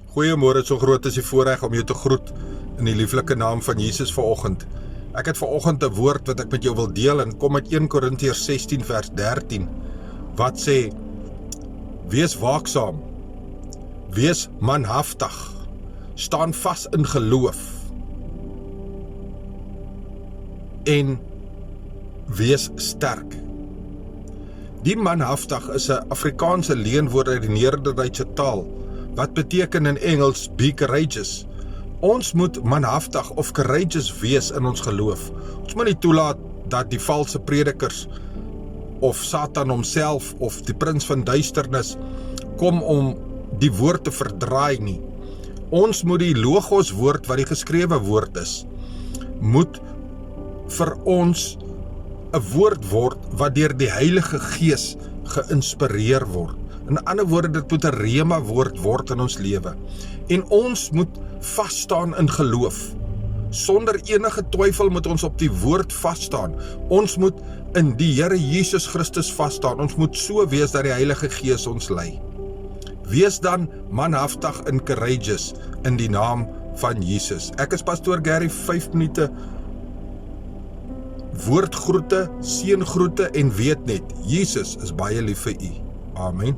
Goeiemôre, so groot is die voorreg om jou te groet in die lieflike naam van Jesus vanoggend. Ek het vanoggend 'n woord wat ek met jou wil deel en kom uit 1 Korintiërs 16 vers 13 wat sê: Wees waaksaam, wees manhaftig, staan vas in geloof en wees sterk. Die manhaftig is 'n Afrikaanse leenwoord uit die Nederduitse taal wat beteken in Engels be courageous. Ons moet manhaftig of courageous wees in ons geloof. Ons moet nie toelaat dat die valse predikers of Satan homself of die prins van duisternis kom om die woord te verdraai nie. Ons moet die logos woord wat die geskrewe woord is, moet vir ons 'n woord word wat deur die Heilige Gees geïnspireer word. In ander woorde, dit moet 'n rema woord word in ons lewe. En ons moet vas staan in geloof. Sonder enige twyfel moet ons op die woord vas staan. Ons moet in die Here Jesus Christus vas staan. Ons moet so wees dat die Heilige Gees ons lei. Wees dan manhaftig en courageous in die naam van Jesus. Ek is pastoor Gary, 5 minute woordgroete, seëngroete en weet net, Jesus is baie lief vir u. Amen.